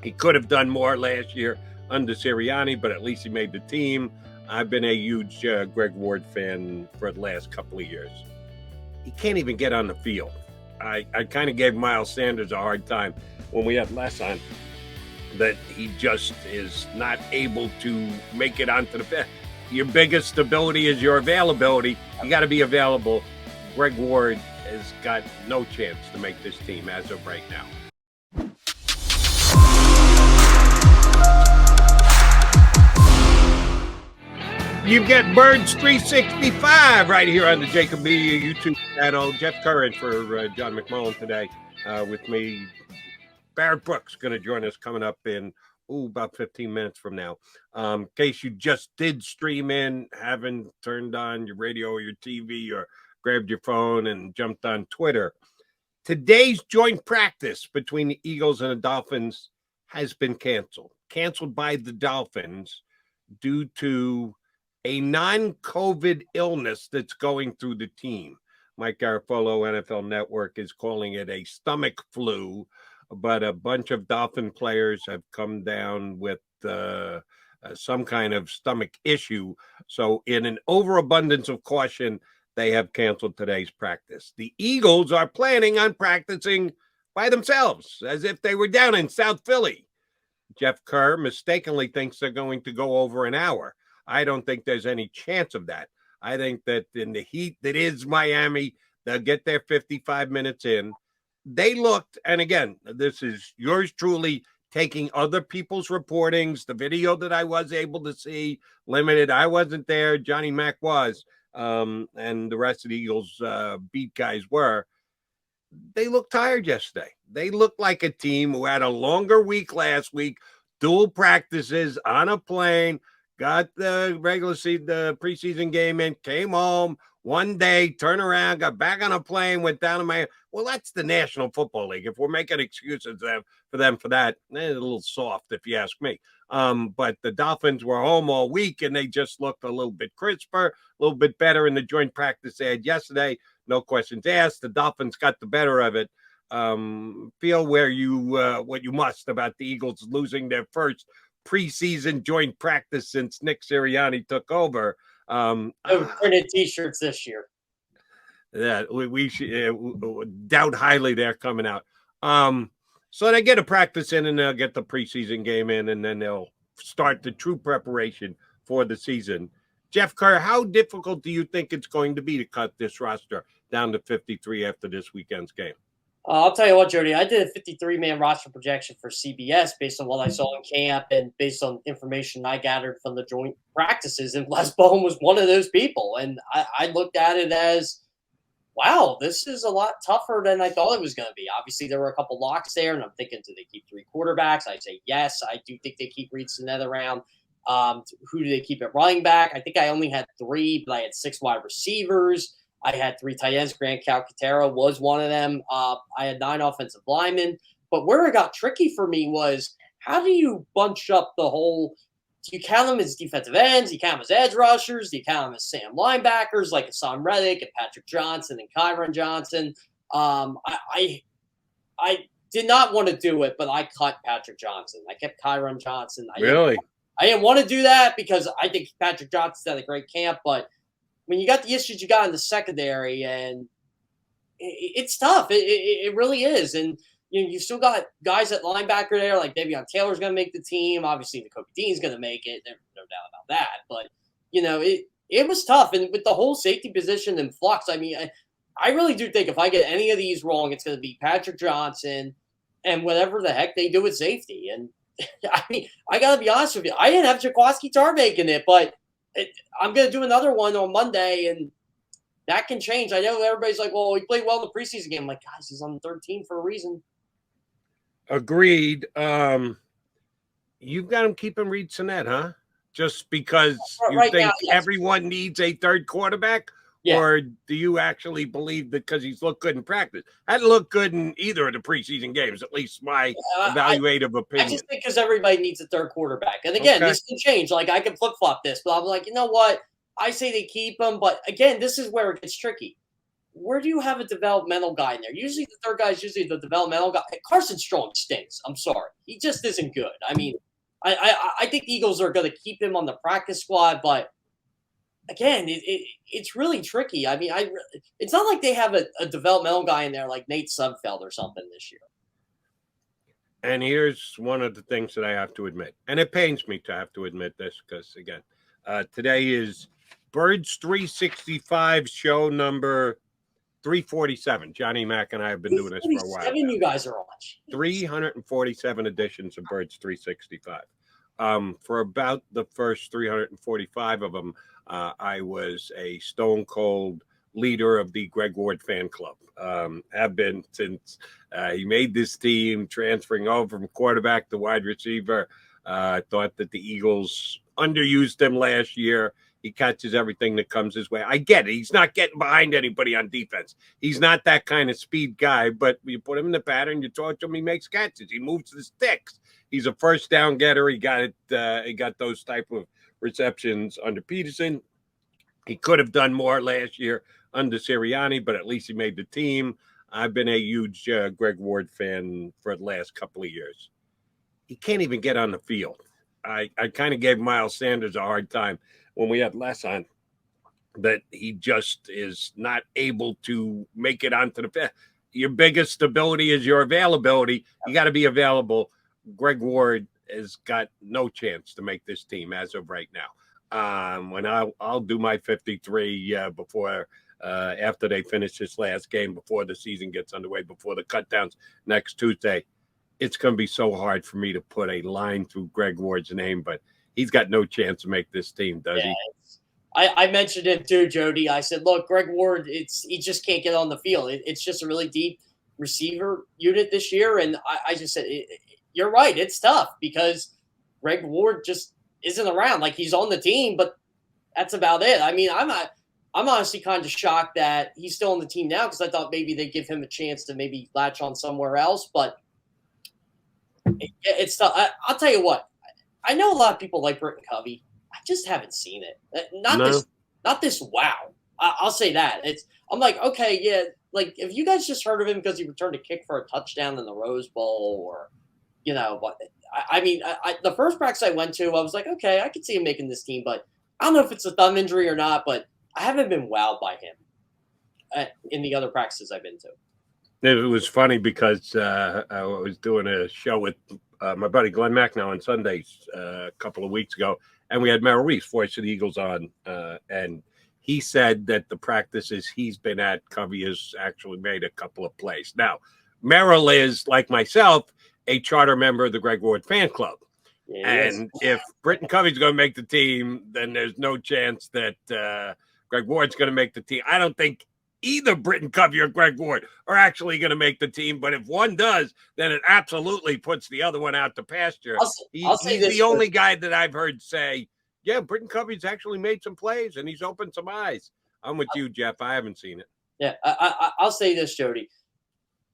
He could have done more last year under Sirianni, but at least he made the team. I've been a huge Greg Ward fan for the last couple of years. He can't even get on the field. I kind of gave Miles Sanders a hard time when we had Les on, that he just is not able to make it onto the field. Your biggest stability is your availability. You got to be available. Greg Ward has got no chance to make this team as of right now. You get Birds 365 right here on the JAKIB Media YouTube channel. Jeff Kerr for John McMullen today with me. Barrett Brooks going to join us coming up in about 15 minutes from now. In case you just did stream in, haven't turned on your radio or your TV or grabbed your phone and jumped on Twitter. Today's joint practice between the Eagles and the Dolphins has been canceled by the Dolphins due to a non-COVID illness that's going through the team. Mike Garafolo, NFL Network, is calling it a stomach flu, but a bunch of Dolphin players have come down with some kind of stomach issue. So in an overabundance of caution, they have canceled today's practice. The Eagles are planning on practicing by themselves, as if they were down in South Philly. Jeff Kerr mistakenly thinks they're going to go over an hour. I don't think there's any chance of that. I think that in the heat that is Miami, they'll get their 55 minutes in. They looked, and again, this is yours truly taking other people's reportings, the video that I was able to see, limited. I wasn't there. Johnny Mack was, and the rest of the Eagles beat guys were. They looked tired yesterday. They looked like a team who had a longer week last week, dual practices on a plane, got the the preseason game in, came home one day, turned around, got back on a plane, went down to Miami. Well, that's the National Football League. If we're making excuses for that, a little soft, if you ask me. But the Dolphins were home all week, and they just looked a little bit crisper, a little bit better in the joint practice they had yesterday. No questions asked. The Dolphins got the better of it. Feel where what you must about the Eagles losing their first preseason joint practice since Nick Sirianni took over. Printed T-shirts this year. Yeah, we should doubt highly they're coming out. So they get a practice in, and they'll get the preseason game in, and then they'll start the true preparation for the season. Jeff Kerr, how difficult do you think it's going to be to cut this roster down to 53 after this weekend's game? I'll tell you what, Jody, I did a 53-man roster projection for CBS based on what I saw in camp and based on information I gathered from the joint practices, and Les Bowen was one of those people. And I looked at it as, wow, this is a lot tougher than I thought it was going to be. Obviously, there were a couple locks there, and I'm thinking, do they keep three quarterbacks? I say yes. I do think they keep Reed Sinnett around. Who do they keep at running back? I think I only had three, but I had 6 wide receivers. I had 3 tight ends. Grant Calcaterra was one of them. I had 9 offensive linemen. But where it got tricky for me was, how do you bunch up the whole – do you count them as defensive ends? Do you count them as edge rushers? Do you count them as Sam linebackers like Hassan Reddick and Patrick Johnson and Kyron Johnson? I did not want to do it, but I cut Patrick Johnson. I kept Kyron Johnson. Really? I didn't want to do that because I think Patrick Johnson's had a great camp, but when you got the issues you got in the secondary, and it's tough. It really is. And you've still got guys at linebacker there, like Davion Taylor's going to make the team. Obviously, the Kobe Dean's going to make it. There's no doubt about that. But, it was tough. And with the whole safety position in flux, I mean, I really do think if I get any of these wrong, it's going to be Patrick Johnson and whatever the heck they do with safety. And, I mean, I got to be honest with you. I didn't have Jaquiski Tarr making it, but I'm going to do another one on Monday, and that can change. I know everybody's like, well, he played well in the preseason game. I'm like, guys, he's on the 13 for a reason. Agreed. You've got him keeping Reed Sinnett, huh? Just because you think now, yes, everyone needs a third quarterback? Yeah. Or do you actually believe that because he's looked good in practice? Hadn't looked good in either of the preseason games, at least my evaluative opinion. I just think because everybody needs a third quarterback. And again, this can change. Like, I can flip-flop this, but I'm like, you know what? I say they keep him. But again, this is where it gets tricky. where do you have a developmental guy in there? Usually the third guy is usually the developmental guy. Carson Strong stinks. I'm sorry. He just isn't good. I mean, I think the Eagles are going to keep him on the practice squad, but again, it's really tricky. I mean, it's not like they have a developmental guy in there like Nate Sudfeld or something this year. And here's one of the things that I have to admit, and it pains me to have to admit this because, again, today is Birds 365 show number 347. Johnny Mac and I have been doing this for a while. You guys are on. 347 editions of Birds 365. For about the first 345 of them, I was a stone cold leader of the Greg Ward fan club. Have been since he made this team, transferring over from quarterback to wide receiver. Thought that the Eagles underused him last year. He catches everything that comes his way. I get it. He's not getting behind anybody on defense. He's not that kind of speed guy, but you put him in the pattern, you talk to him, he makes catches. He moves the sticks. He's a first down getter. He got it. He got those type of receptions under Peterson. He could have done more last year under Sirianni, but at least he made the team. I've been a huge Greg Ward fan for the last couple of years. He can't even get on the field. I kind of gave Miles Sanders a hard time when we had Les on, that he just is not able to make it onto the field. Your biggest stability is your availability. You got to be available. Greg Ward has got no chance to make this team as of right now. When I'll do my 53 before after they finish this last game, before the season gets underway, before the cutdowns next Tuesday. It's going to be so hard for me to put a line through Greg Ward's name, but he's got no chance to make this team, does he? I mentioned it too, Jody. I said, look, Greg Ward, he just can't get on the field. It's just a really deep receiver unit this year. And I just said, you're right. It's tough because Greg Ward just isn't around. Like, he's on the team, but that's about it. I mean, I'm honestly kind of shocked that he's still on the team now because I thought maybe they'd give him a chance to maybe latch on somewhere else. But it's tough. I'll tell you what. I know a lot of people like Britton Covey. I just haven't seen it. Not this wow. I'll say that. I'm like, okay, yeah. Like, if you guys just heard of him because he returned a kick for a touchdown in the Rose Bowl, or, but I mean, the first practice I went to, I was like, okay, I could see him making this team, but I don't know if it's a thumb injury or not. But I haven't been wowed by him in the other practices I've been to. It was funny because I was doing a show with my buddy Glenn Macnow on Sundays a couple of weeks ago, and we had Merrill Reese, voice of the Eagles, on, and he said that the practices he's been at, Covey has actually made a couple of plays. Now, Merrill is, like myself, a charter member of the Greg Ward fan club. And if Britton Covey's going to make the team, then there's no chance that Greg Ward's going to make the team. I don't think either Britton Covey or Greg Ward are actually going to make the team. But if one does, then it absolutely puts the other one out to pasture. He's the only guy that I've heard say, yeah, Britton Covey's actually made some plays and he's opened some eyes. I'm with you, Jeff. I haven't seen it. Yeah, I'll say this, Jody.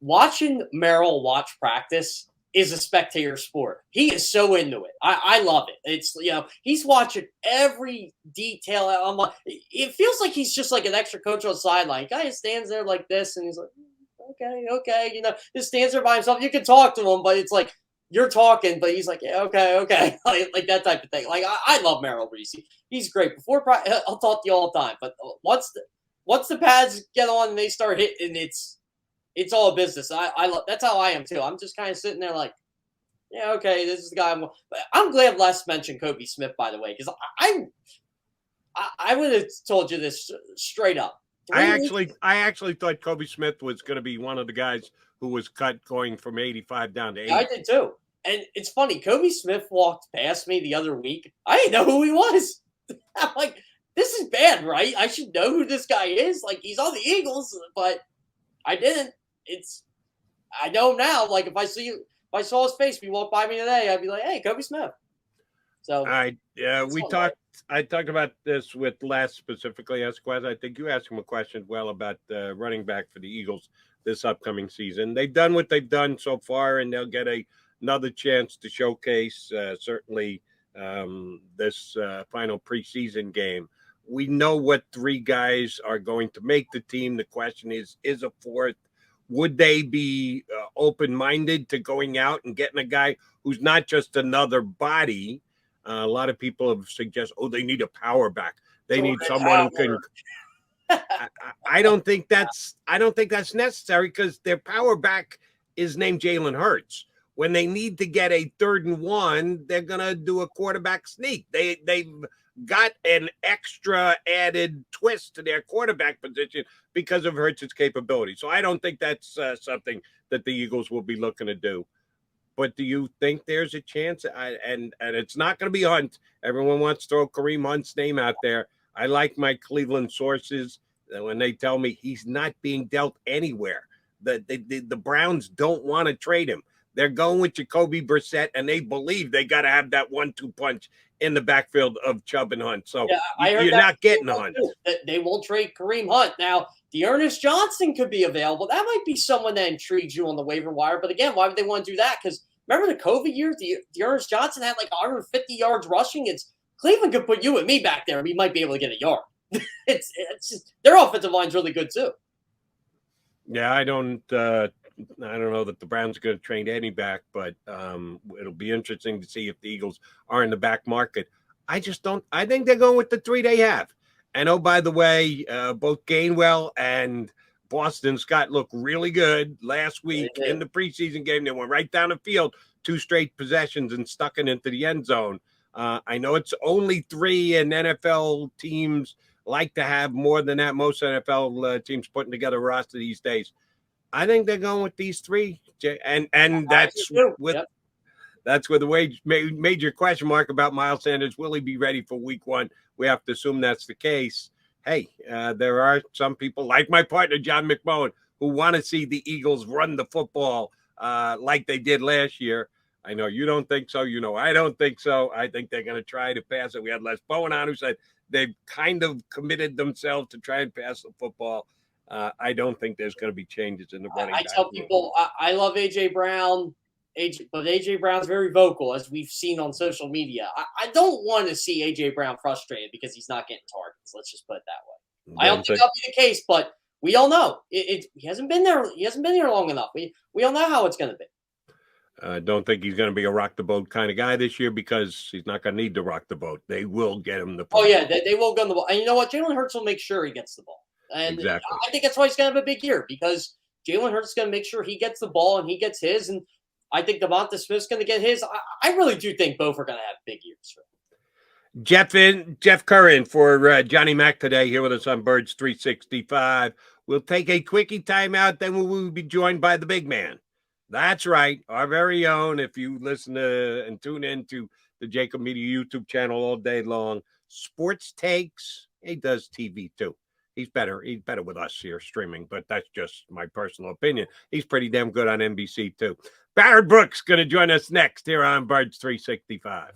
Watching Merrill watch practice is a spectator sport. He is so into it. I love it. It's, he's watching every detail. I'm like, it feels like he's just like an extra coach on the sideline. Guy stands there like this, and he's like, okay, just stands there by himself. You can talk to him, but it's like you're talking, but he's like, yeah, okay, like that type of thing. Like, I love Merrill Reese. He's great. I'll talk to you all the time, but once the pads get on and they start hitting, it's all business. I love, that's how I am too. I'm just kind of sitting there like, yeah, okay, this is the guy. I'm glad Les mentioned Kobe Smith, by the way, because I would have told you this straight up. I actually thought Kobe Smith was going to be one of the guys who was cut going from 85 down to 80. I did too. And it's funny, Kobe Smith walked past me the other week. I didn't know who he was. I'm like, this is bad, right? I should know who this guy is. Like, he's on the Eagles, but I didn't. I know now. Like, if I saw his face, if he walked by me today, I'd be like, hey, Kobe Smith. So I talked about this with Les specifically. Esquez. I think you asked him a question about running back for the Eagles this upcoming season. They've done what they've done so far, and they'll get another chance to showcase certainly this final preseason game. We know what three guys are going to make the team. The question is a fourth? Would they be open-minded to going out and getting a guy who's not just another body? A lot of people have suggested, they need a power back. They need someone who can. I don't think that's necessary, because their power back is named Jalen Hurts. When they need to get a 3rd and 1, they're gonna do a quarterback sneak. They've got an extra added twist to their quarterback position because of Hurts' capability. So I don't think that's something that the Eagles will be looking to do. But do you think there's a chance? And it's not going to be Hunt. Everyone wants to throw Kareem Hunt's name out there. I like my Cleveland sources when they tell me he's not being dealt anywhere. The Browns don't want to trade him. They're going with Jacoby Brissett, and they believe they got to have that 1-2 punch in the backfield of Chubb and Hunt. So you're not getting Hunt. They won't trade Kareem Hunt. Now, Dearness Johnson could be available. That might be someone that intrigues you on the waiver wire. But again, why would they want to do that? Because remember the COVID year? Dearness Johnson had like 150 yards rushing. Cleveland could put you and me back there, and we might be able to get a yard. It's just, their offensive line's really good too. Yeah, I don't know that the Browns are going to trade any back, but it'll be interesting to see if the Eagles are in the back market. I think they're going with the 3 they have. And by the way, both Gainwell and Boston Scott looked really good last week in the preseason game. They went right down the field, 2 straight possessions, and stuck it into the end zone. I know it's only 3, and NFL teams like to have more than that. Most NFL teams putting together a roster these days. I think they're going with these 3, and that's with the major question mark about Miles Sanders. Will he be ready for Week 1? We have to assume that's the case. Hey, there are some people like my partner John McMullen who want to see the Eagles run the football like they did last year. I know you don't think so. I don't think so. I think they're going to try to pass it. We had Les Bowen on who said they've kind of committed themselves to try and pass the football. I don't think there's going to be changes in the running back. I tell people I love A.J. Brown, but A.J. Brown's very vocal, as we've seen on social media. I don't want to see A.J. Brown frustrated because he's not getting targets. Let's just put it that way. I don't think that'll be the case, but we all know he hasn't been there. He hasn't been here long enough. We all know how it's going to be. I don't think he's going to be a rock the boat kind of guy this year, because he's not going to need to rock the boat. They will get him the ball. Oh yeah, they will get him the ball. And you know what? Jalen Hurts will make sure he gets the ball. And exactly. I think that's why he's going to have a big year, because Jalen Hurts is going to make sure he gets the ball and he gets his. And I think Devonta Smith's going to get his. I really do think both are going to have big years. Jeff Kerr in for Johnny Mac today, here with us on Birds 365. We'll take a quickie timeout, then we will be joined by the big man. That's right, our very own. If you listen to and tune into the JAKIB Media YouTube channel all day long, Sports Takes. He does TV too. He's better with us here streaming, but that's just my personal opinion. He's pretty damn good on NBC too. Barrett Brooks going to join us next here on Birds 365.